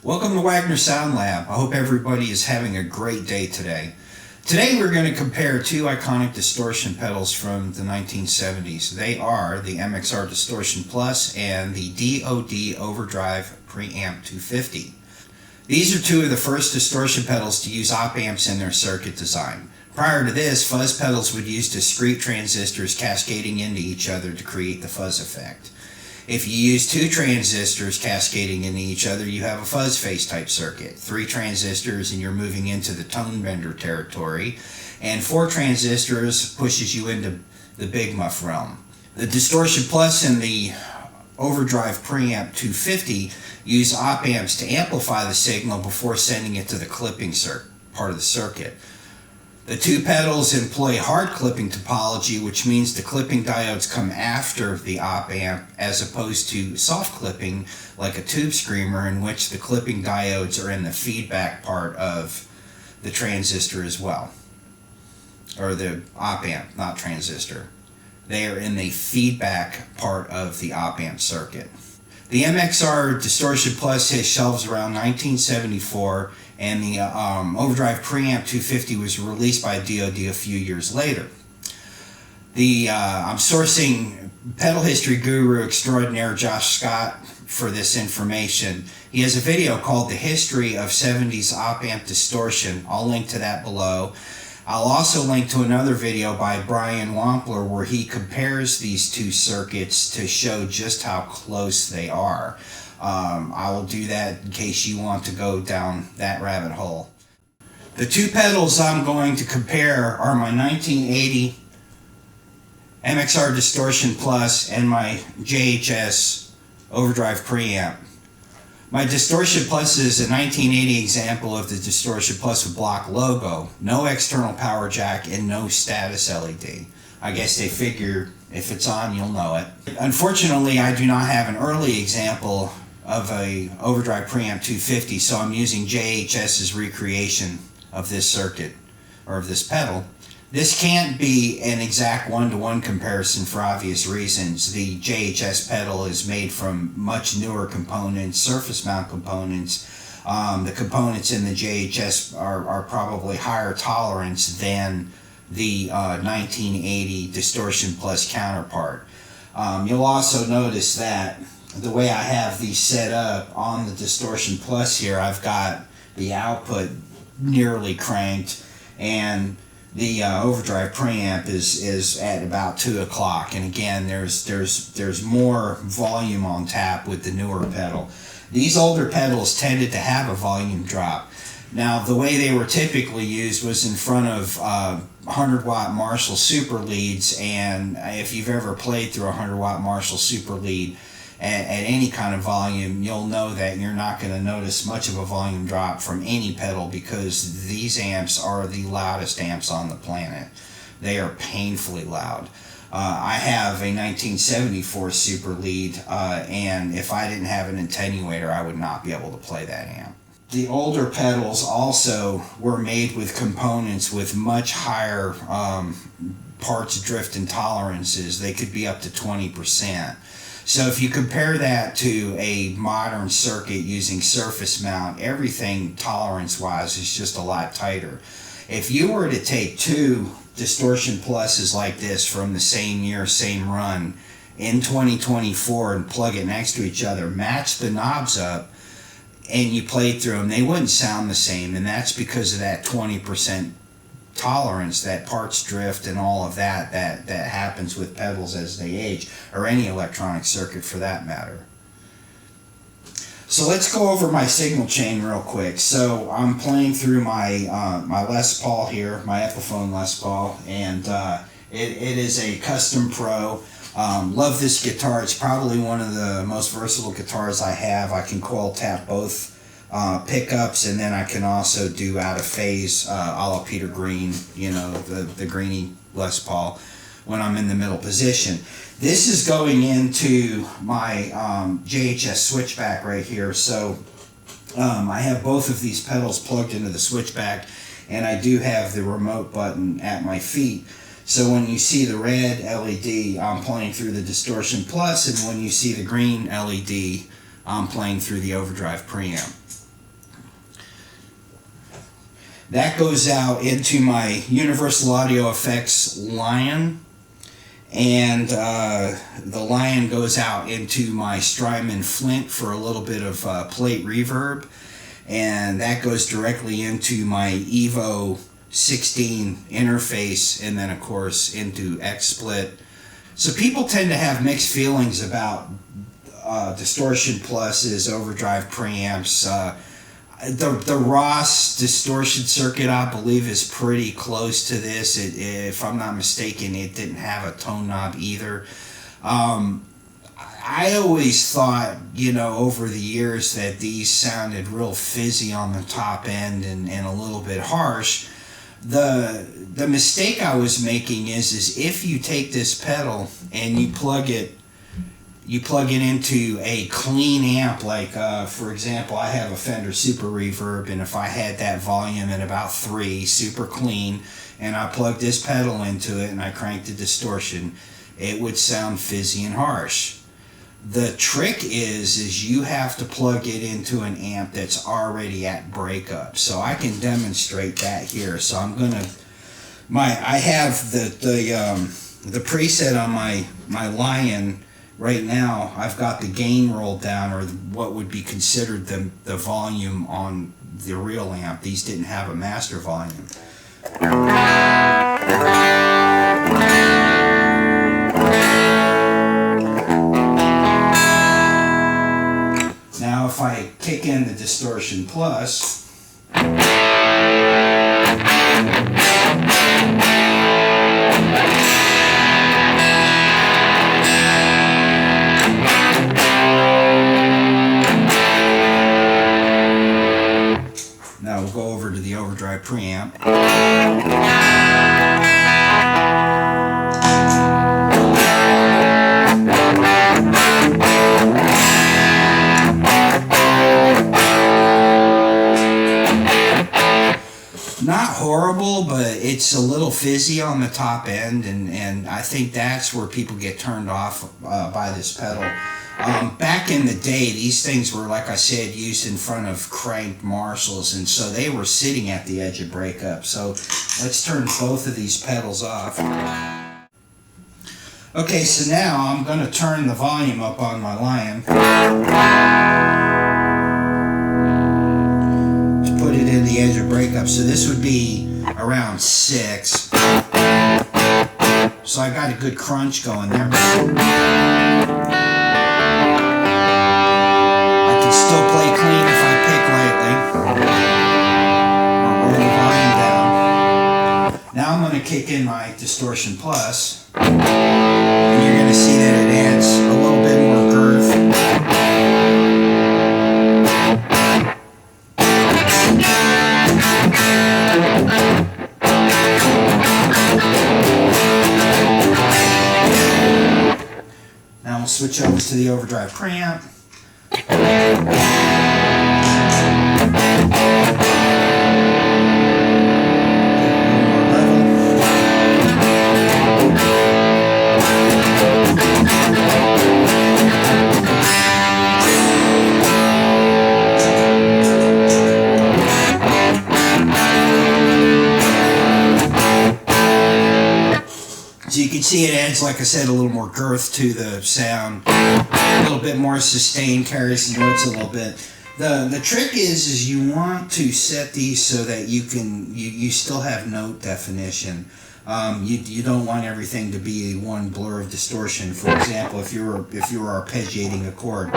Welcome to Wagner Sound Lab. I hope everybody is having a great day today. Today we're going to compare two iconic distortion pedals from the 1970s. They are the MXR Distortion Plus and the DOD Overdrive Preamp 250. These are two of the first distortion pedals to use op-amps in their circuit design. Prior to this, fuzz pedals would use discrete transistors cascading into each other to create the fuzz effect. If you use two transistors cascading into each other, you have a fuzz phase type circuit. Three transistors and you're moving into the tone bender territory. And four transistors pushes you into the big muff realm. The Distortion Plus and the Overdrive Preamp 250 use op-amps to amplify the signal before sending it to the clipping part of the circuit. The two pedals employ hard clipping topology, which means the clipping diodes come after the op-amp as opposed to soft clipping like a tube screamer, in which the clipping diodes are in the feedback part of the transistor as well. Or the op-amp, not transistor. They are in the feedback part of the op-amp circuit. The MXR Distortion Plus hit shelves around 1974, and the Overdrive Preamp 250 was released by DOD a few years later. I'm sourcing pedal history guru extraordinaire Josh Scott for this information. He has a video called The History of 70s Op-Amp Distortion. I'll link to that below. I'll also link to another video by Brian Wampler where he compares these two circuits to show just how close they are. I will do that in case you want to go down that rabbit hole. The two pedals I'm going to compare are my 1980 MXR Distortion Plus and my JHS Overdrive Preamp. My Distortion Plus is a 1980 example of the Distortion Plus with block logo, no external power jack, and no status LED. I guess they figure if it's on, you'll know it. Unfortunately, I do not have an early example of a Overdrive Preamp 250, so I'm using JHS's recreation of this circuit, or of this pedal. This can't be an exact one-to-one comparison for obvious reasons. The JHS pedal is made from much newer components, surface mount components. The components in the JHS are probably higher tolerance than the 1980 Distortion Plus counterpart. You'll also notice that the way I have these set up on the Distortion Plus here, I've got the output nearly cranked, and the Overdrive Preamp is at about 2 o'clock, and again there's more volume on tap with the newer pedal. These older pedals tended to have a volume drop. Now the way they were typically used was in front of 100-watt Marshall super leads, and if you've ever played through a 100-watt Marshall super lead at any kind of volume, you'll know that you're not going to notice much of a volume drop from any pedal, because these amps are the loudest amps on the planet. They are painfully loud. I have a 1974 super lead, and if I didn't have an attenuator, I would not be able to play that amp. The older pedals also were made with components with much higher parts drift intolerances. They could be up to 20%. So if you compare that to a modern circuit using surface mount, everything tolerance-wise is just a lot tighter. If you were to take two Distortion Pluses like this from the same year, same run, in 2024 and plug it next to each other, match the knobs up, and you played through them, they wouldn't sound the same, and that's because of that 20% tolerance, that parts drift and all of that happens with pedals as they age, or any electronic circuit for that matter. So let's go over my signal chain real quick. So I'm playing through my my Les Paul here, my Epiphone Les Paul, and it is a Custom Pro. Love this guitar. It's probably one of the most versatile guitars I have. I can coil tap both pickups, and then I can also do out of phase a la Peter Green, you know, the Greenie Les Paul, when I'm in the middle position. This is going into my JHS switchback right here. So I have both of these pedals plugged into the switchback, and I do have the remote button at my feet. So when you see the red LED, I'm playing through the Distortion Plus, and when you see the green LED, I'm playing through the Overdrive Preamp. That goes out into my Universal Audio Effects Lion, and the Lion goes out into my Strymon Flint for a little bit of plate reverb, and that goes directly into my Evo 16 interface, and then of course into XSplit. So people tend to have mixed feelings about Distortion Plus's overdrive preamps. The Ross distortion circuit, I believe, is pretty close to this. If I'm not mistaken, it didn't have a tone knob either. I always thought, over the years that these sounded real fizzy on the top end and a little bit harsh. The mistake I was making is if you take this pedal and you plug it into a clean amp, like for example, I have a Fender Super Reverb, and if I had that volume at about 3, super clean, and I plugged this pedal into it and I cranked the distortion, it would sound fizzy and harsh. The trick is you have to plug it into an amp that's already at breakup. So I can demonstrate that here. So I'm gonna, I have the preset on my Lion. Right now, I've got the gain rolled down, or what would be considered the volume on the real amp. These didn't have a master volume. Now, if I kick in the Distortion Plus, now we'll go over to the Overdrive Preamp. Not horrible, but it's a little fizzy on the top end, and I think that's where people get turned off by this pedal. Back in the day, these things were, like I said, used in front of cranked Marshalls, and so they were sitting at the edge of breakup. So let's turn both of these pedals off. Okay, so now I'm going to turn the volume up on my Lion to put it in the edge of breakup. So this would be around 6. So I got a good crunch going there. Still play clean if I pick lightly, or roll the volume down. Now I'm going to kick in my Distortion Plus, and you're going to see that it adds a little bit more girth. Now we'll switch over to the Overdrive Preamp. So you can see it adds, like I said, a little more girth to the sound, a little bit more sustain, carries the notes a little bit. The trick is you want to set these so that you still have note definition. You don't want everything to be one blur of distortion. For example, if you were arpeggiating a chord.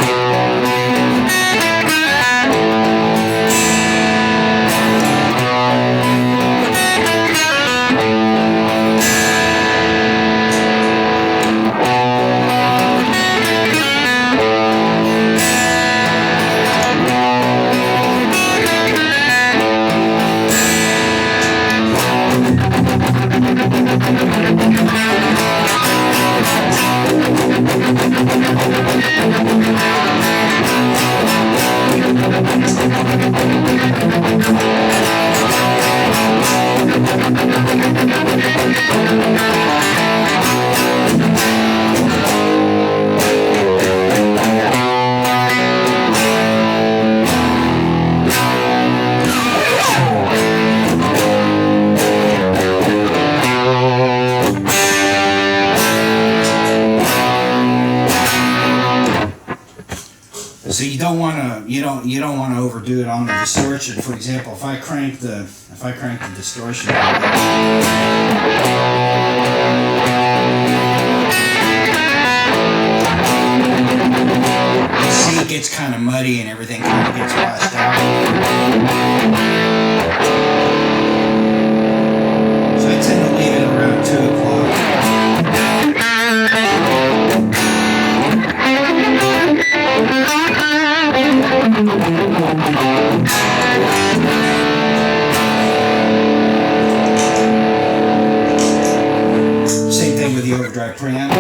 So you don't want to overdo it on the distortion. For example, if I crank the distortion, see, it gets kind of muddy and everything kind of gets washed out. So I tend to leave it around 2 o'clock. Same thing with the overdrive preamp.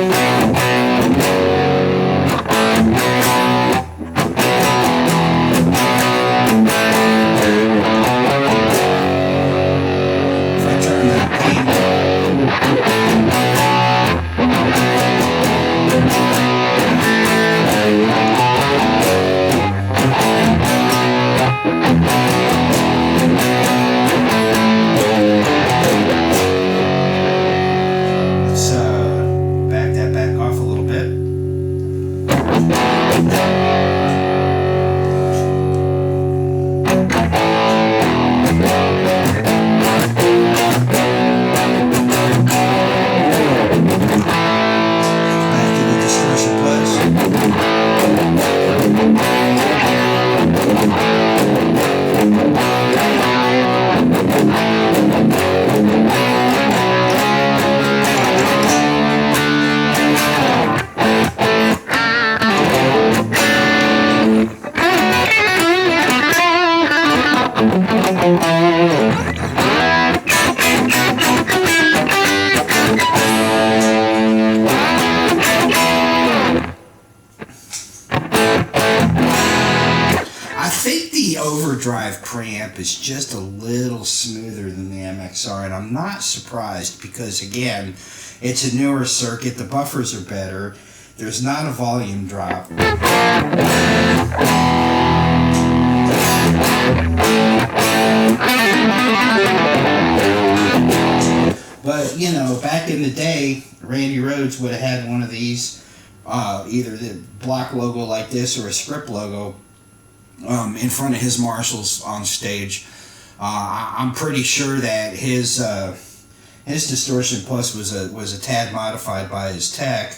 Overdrive preamp is just a little smoother than the MXR, and I'm not surprised because, again, it's a newer circuit, the buffers are better, there's not a volume drop. But, you know, back in the day, Randy Rhoads would have had one of these, either the block logo like this or a script logo, in front of his Marshalls on stage. I'm pretty sure that his Distortion Plus was a tad modified by his tech.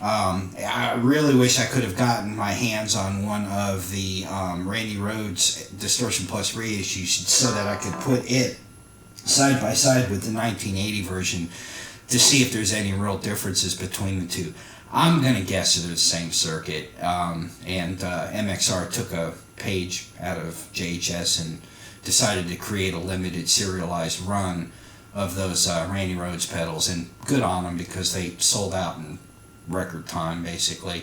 I really wish I could have gotten my hands on one of the Randy Rhoads Distortion Plus reissues so that I could put it side by side with the 1980 version to see if there's any real differences between the two. I'm going to guess they're the same circuit, and MXR took a page out of JHS and decided to create a limited serialized run of those Randy Rhoads pedals, and good on them because they sold out in record time, basically.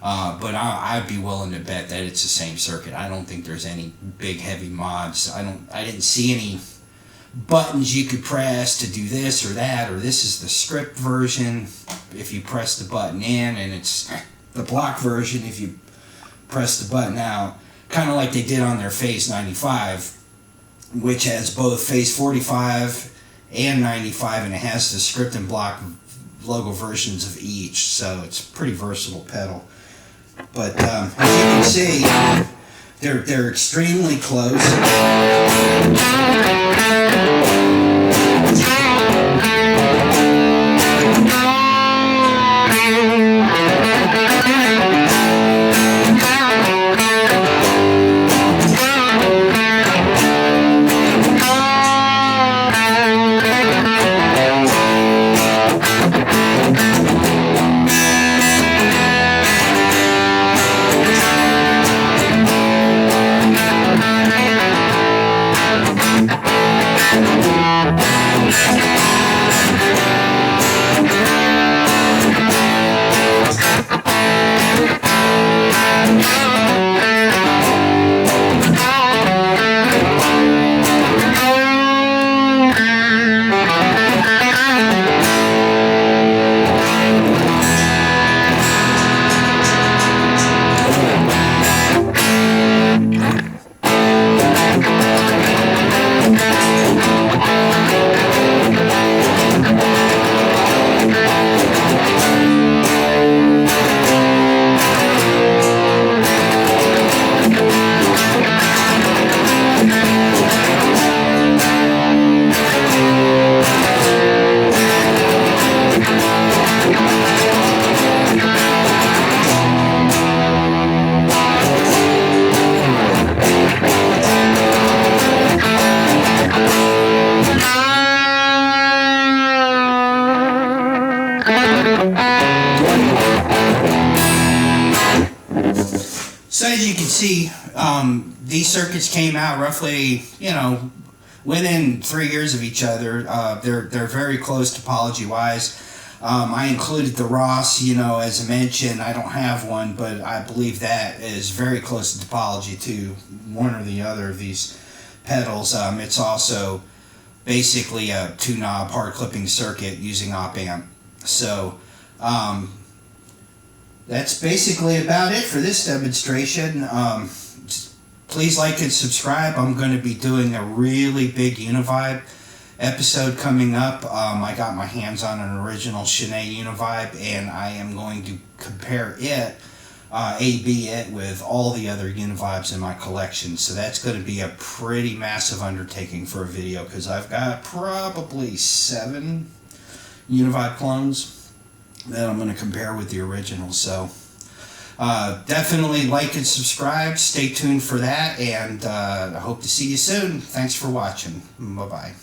But I'd be willing to bet that it's the same circuit. I don't think there's any big heavy mods. I didn't see any buttons you could press to do this or that, or this is the script version if you press the button in, and it's the block version if you press the button out, kind of like they did on their Phase 95, which has both Phase 45 and 95, and it has the script and block logo versions of each, so it's a pretty versatile pedal. But as you can see, they're extremely close. So as you can see, these circuits came out roughly, within 3 years of each other. They're very close topology-wise. I included the Ross, as I mentioned. I don't have one, but I believe that is very close to topology to one or the other of these pedals. It's also basically a two-knob hard clipping circuit using Op-Amp. So that's basically about it for this demonstration. Please like and subscribe. I'm going to be doing a really big Univibe episode coming up. I got my hands on an original Shanae Univibe, and I am going to compare it, A/B it, with all the other Univibes in my collection. So that's going to be a pretty massive undertaking for a video, because I've got probably 7 Univibe clones that I'm going to compare with the original. So definitely like and subscribe. Stay tuned for that, and I hope to see you soon. Thanks for watching. Bye-bye.